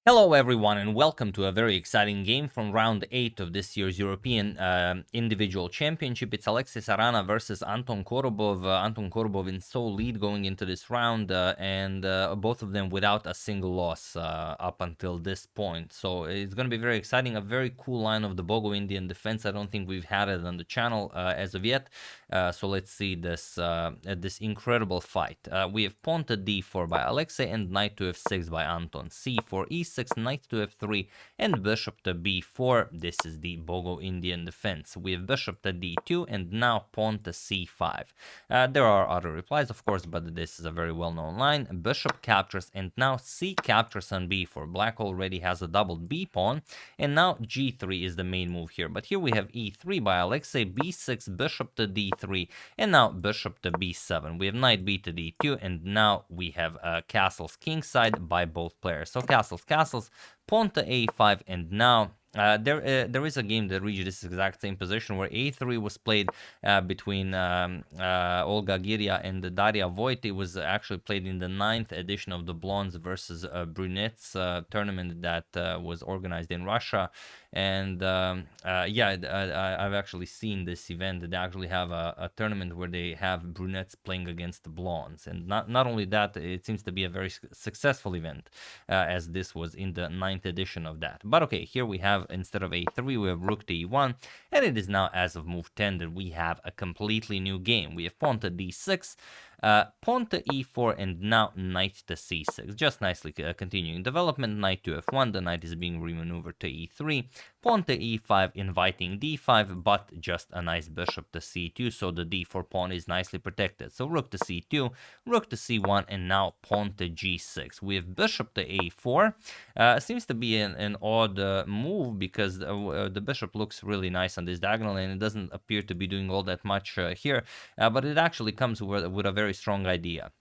Hello everyone and welcome to a very exciting game from round 8 of this year's European Individual Championship. It's Alexey Sarana versus Anton Korobov. Anton Korobov in sole lead going into this round and both of them without a single loss up until this point. So it's going to be very exciting, a very cool line of the Bogo-Indian defense. I don't think we've had it on the channel as of yet. So let's see this incredible fight. We have pawn to d4 by Alexey and knight to f6 by Anton. c4, e6, knight to f3 and bishop to b4. This is the Bogo-Indian defense. We have bishop to d2 and now pawn to c5. There are other replies, of course, but this is a very well-known line. Bishop captures and now c captures on b4. Black already has a doubled b pawn and now g3 is the main move here. But here we have e3 by Alexey, b6, bishop to d3 and now bishop to b7. We have knight b to d2 and now we have castles kingside by both players. So castles, pawn to a5 and now there is a game that reached this exact same position where a3 was played between Olga Giria and Daria Voit. It was actually played in the 9th edition of the Blondes versus Brunettes tournament that was organized in Russia. And I've actually seen this event. They actually have a tournament where they have brunettes playing against the blondes. And not only that, it seems to be a very successful event, as this was in the 9th edition of that. But okay, here we have, instead of a3, we have rook to e1. And it is now, as of move 10, that we have a completely new game. We have pawn to d6, pawn to e4, and now knight to c6. Just nicely continuing development. Knight to f1. The knight is being remaneuvered to e3. Pawn to e5, inviting d5, but just a nice bishop to c2, so the d4 pawn is nicely protected. So rook to c2, rook to c1, and now pawn to g6. We have bishop to a4. Seems to be an odd move because the bishop looks really nice on this diagonal, and it doesn't appear to be doing all that much here, but it actually comes with a very strong idea.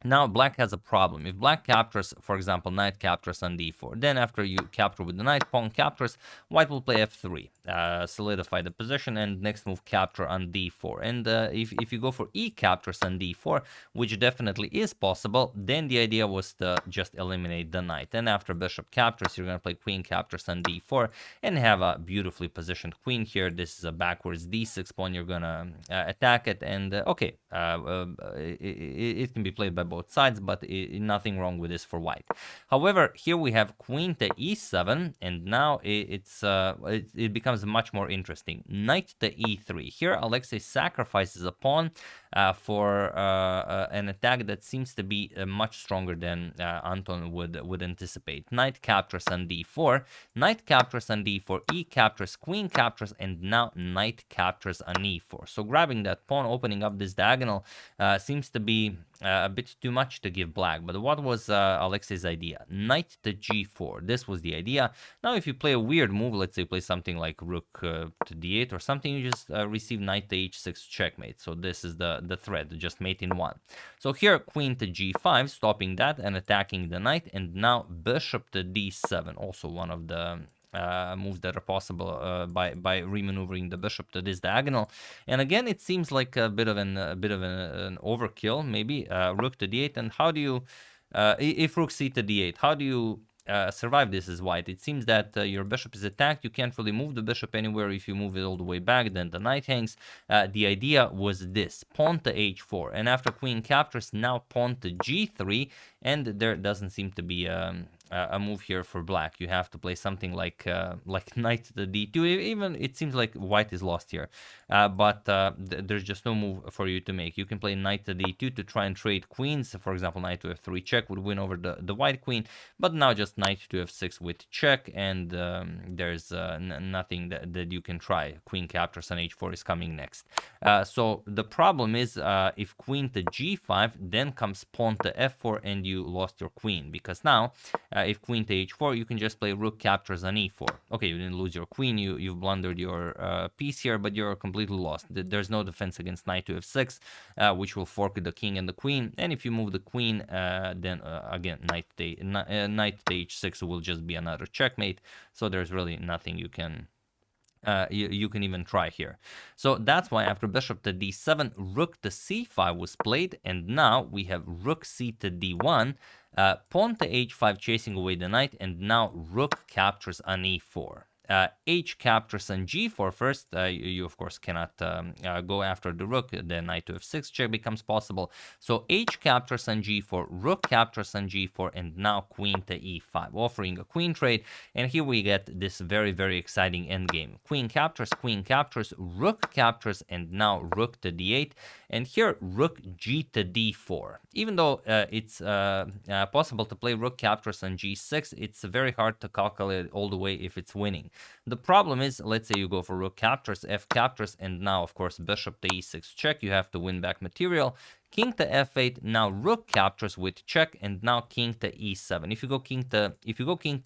Now black has a problem. If black captures, for example, knight captures on d4, then after you capture with the knight, pawn captures, white will play f3, solidify the position, and next move capture on d4. And if you go for e captures on d4, which definitely is possible, then the idea was to just eliminate the knight. And after bishop captures, you're going to play queen captures on d4 and have a beautifully positioned queen here. This is a backwards d6 pawn. You're going to attack it, and it can be played by both sides, but nothing wrong with this for white. However, here we have queen to e7, and now it becomes much more interesting. Knight to e3. Here, Alexey sacrifices a pawn for an attack that seems to be much stronger than Anton would anticipate. Knight captures on d4, knight captures on d4, e captures, queen captures, and now knight captures on e4. So grabbing that pawn, opening up this diagonal, seems to be a bit too much to give black. But what was Alexey's idea? Knight to g4. This was the idea. Now if you play a weird move, let's say play something like rook to d8 or something, you just receive knight to h6 checkmate. So this is the threat, just mate in one. So here queen to g5, stopping that and attacking the knight, and now bishop to d7, also one of the moves that are possible by remaneuvering the bishop to this diagonal. And again, it seems like a bit of an overkill, maybe. Rook to d8, and how do you, if rook c to d8, how do you survive this as white? It seems that your bishop is attacked. You can't really move the bishop anywhere. If you move it all the way back, then the knight hangs. The idea was this: pawn to h4, and after queen captures, now pawn to g3, and there doesn't seem to be a move here for black. You have to play something like knight to d2. Even it seems like white is lost here, but there's just no move for you to make. You can play knight to d2 to try and trade queens. For example, knight to f3 check would win over the white queen, but now just knight to f6 with check, and there's nothing that you can try. Queen captures on h4 is coming next. So the problem is if queen to g5, then comes pawn to f4, and you lost your queen, because now if queen to h4, you can just play rook captures on e4. Okay, you didn't lose your queen, you've blundered your piece here, but you're completely lost. There's no defense against knight to f6, which will fork the king and the queen. And if you move the queen, then again, knight to h6 will just be another checkmate. So there's really nothing you can You can even try here. So that's why after bishop to d7, rook to c5 was played, and now we have rook c to d1, pawn to h5 chasing away the knight, and now rook captures on e4. H captures on g4 first. You of course cannot go after the rook. The knight to f6 check becomes possible. So H captures on g4, rook captures on g4, and now queen to e5, offering a queen trade. And here we get this very, very exciting endgame. Queen captures, rook captures, and now rook to d8. And here rook g to d4. Even though it's possible to play rook captures on g6, it's very hard to calculate all the way if it's winning. The problem is, let's say you go for rook captures, f captures, and now, of course, bishop to e6 check. You have to win back material. King to f8. Now rook captures with check, and now king to e7. If you go king to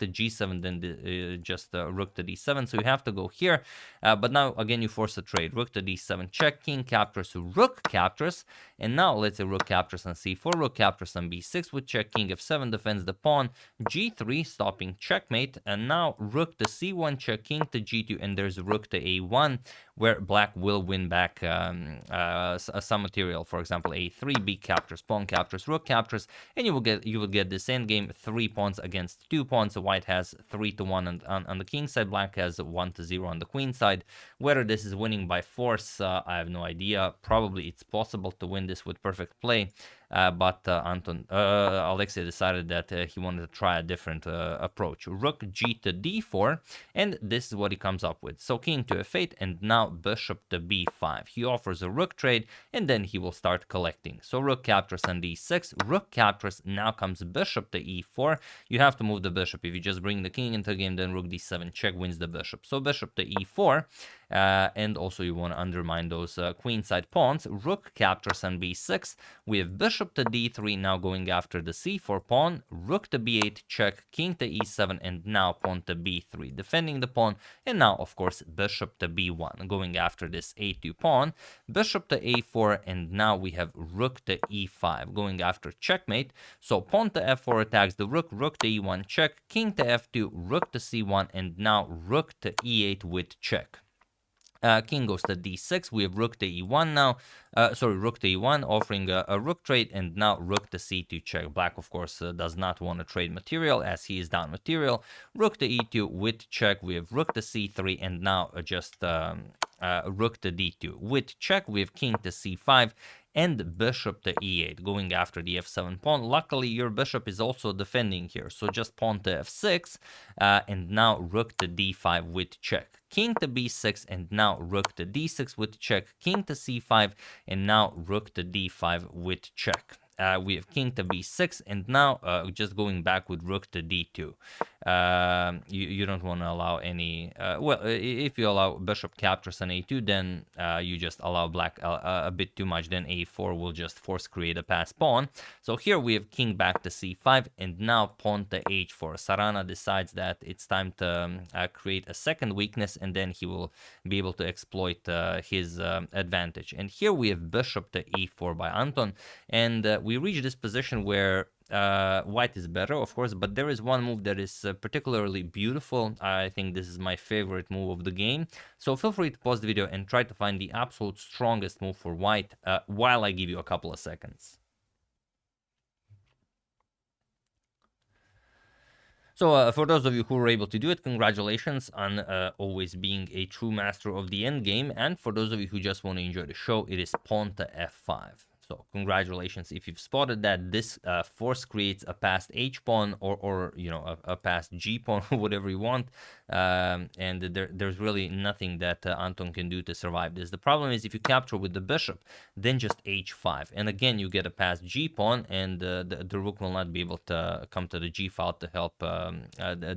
g7, then just rook to d7. So you have to go here. But now again you force a trade. Rook to d7 check. King captures. Rook captures, and now let's say rook captures on c4. Rook captures on b6 with check. King f7 defends the pawn. g3 stopping checkmate, and now rook to c1 check. King to g2, and there's rook to a1, where black will win back some material. For example, a3, b captures, pawn captures, rook captures, and you will get this endgame: 3 pawns against 2 pawns. So white has 3-1 on the king side, black has 1-0 on the queen side. Whether this is winning by force, I have no idea. Probably it's possible to win this with perfect play. But Alexey decided that he wanted to try a different approach. Rook g to d4, and this is what he comes up with. So king to f8, and now bishop to b5. He offers a rook trade, and then he will start collecting. So rook captures on d6, rook captures, now comes bishop to e4. You have to move the bishop. If you just bring the king into the game, then rook d7 check wins the bishop. So bishop to e4, and also you want to undermine those queenside pawns. Rook captures on b6. We have bishop to d3, now going after the c4 pawn. Rook to b8 check, king to e7, and now pawn to b3, defending the pawn. And now, of course, bishop to b1, going after this a2 pawn. Bishop to a4, and now we have rook to e5, going after checkmate. So pawn to f4 attacks the rook, rook to e1 check, king to f2, rook to c1, and now rook to e8 with check. King goes to d6. We have rook to e1 now. Rook to e1, offering a rook trade, and now rook to c2 check. Black, of course, does not want to trade material as he is down material. Rook to e2 with check. We have rook to c3, and now just rook to d2 with check. We have king to c5. And bishop to e8, going after the f7 pawn. Luckily, your bishop is also defending here, so just pawn to f6, and now rook to d5 with check. King to b6, and now rook to d6 with check. King to c5, and now rook to d5 with check. We have king to b6, and now just going back with rook to d2. You don't want to allow any... if you allow bishop captures on a2, then you just allow black a bit too much. Then a4 will just force create a pass pawn. So here we have king back to c5, and now pawn to h4. Sarana decides that it's time to create a second weakness, and then he will be able to exploit his advantage. And here we have bishop to e4 by Anton, and we reach this position where white is better, of course, but there is one move that is particularly beautiful. I think this is my favorite move of the game. So feel free to pause the video and try to find the absolute strongest move for white while I give you a couple of seconds. So for those of you who were able to do it, congratulations on always being a true master of the endgame. And for those of you who just want to enjoy the show, it is pawn to f5. So congratulations if you've spotted that. This force creates a passed h pawn or you know a passed g pawn, whatever you want, and there's really nothing that Anton can do to survive this. The problem is if you capture with the bishop, then just h5, and again you get a passed g pawn, and the rook will not be able to come to the g file to help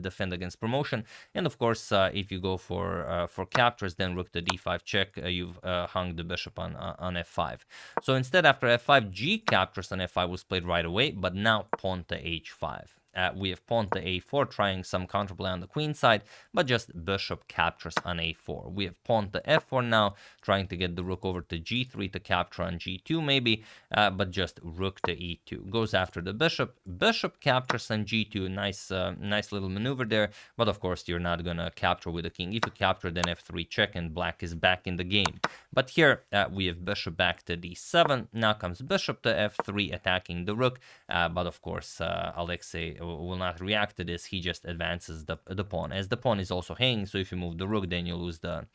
defend against promotion. And of course, if you go for captures, then rook to d5 check, you've hung the bishop on f5. So instead, after f5, g captures on f5 was played right away, but now pawn to h5. we have pawn to a4, trying some counterplay on the queen side, but just bishop captures on a4. We have pawn to f4 now, trying to get the rook over to g3 to capture on g2 maybe, but just rook to e2. Goes after the bishop. Bishop captures on g2. Nice little maneuver there, but of course you're not gonna capture with the king. If you capture, then f3 check, and black is back in the game. But here we have bishop back to d7. Now comes bishop to f3, attacking the rook, but of course Alexey will not react to this. He just advances the pawn, as the pawn is also hanging, so if you move the rook, then you lose the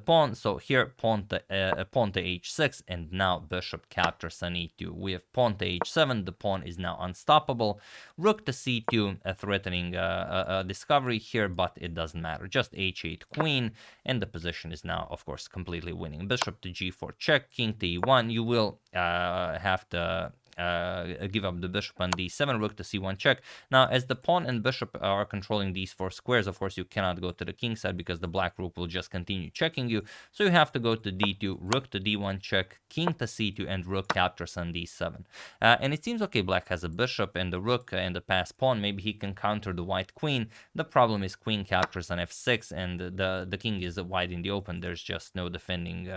pawn. So here pawn to h6, and now bishop captures on e2. We have pawn to h7. The pawn is now unstoppable. Rook to c2, threatening a discovery here, but it doesn't matter. Just h8 queen, and the position is now, of course, completely winning. Bishop to g4 check, king to e1. You will have to give up the bishop on d7, rook to c1 check. Now, as the pawn and bishop are controlling these four squares, of course, you cannot go to the king side because the black rook will just continue checking you. So you have to go to d2, rook to d1 check, king to c2, and rook captures on d7. And it seems okay, black has a bishop and the rook and the passed pawn. Maybe he can counter the white queen. The problem is queen captures on f6, and the king is wide in the open. There's just no defending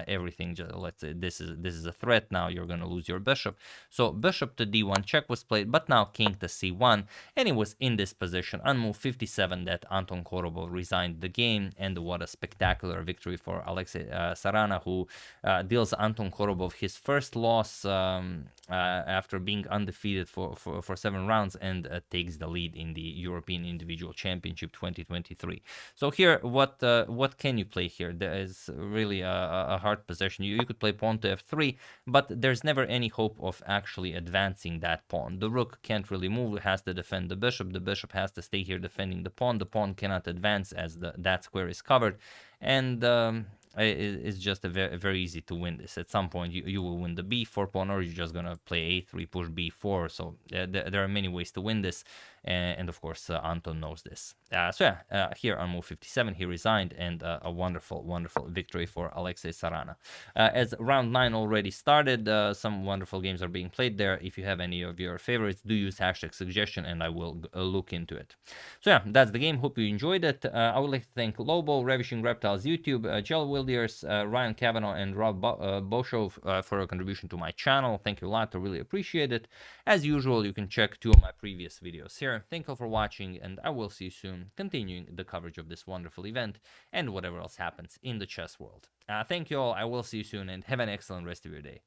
everything. Let's say this is a threat. Now you're going to lose your bishop. So bishop to d1 check was played, but now king to c1, and it was in this position on move 57 that Anton Korobov resigned the game. And what a spectacular victory for Alexey Sarana, who deals Anton Korobov his first loss after being undefeated for 7 rounds, and takes the lead in the European Individual Championship 2023. So here, what can you play here? There is really a hard position. You could play pawn to f3, but there's never any hope of actually advancing that pawn. The rook can't really move, it has to defend the bishop. The bishop has to stay here defending the pawn. The pawn cannot advance as that square is covered, and it's just very easy to win this. At some point you will win the b4 pawn, or you're just gonna play a3, push b4. So there are many ways to win this, and of course Anton knows this. So yeah, here on move 57 he resigned, and a wonderful victory for Alexey Sarana. As round 9 already started, some wonderful games are being played there. If you have any of your favorites, do use hashtag suggestion and I will look into it. So yeah, that's the game. Hope you enjoyed it. I would like to thank Lobo, Ravishing Reptiles YouTube, Gel Wildiers, Ryan Kavanaugh, and Rob Boshov for a contribution to my channel. Thank you a lot. I really appreciate it. As usual, you can check 2 of my previous videos here. Thank you for watching, and I will see you soon, continuing the coverage of this wonderful event and whatever else happens in the chess world. Thank you all. I will see you soon, and have an excellent rest of your day.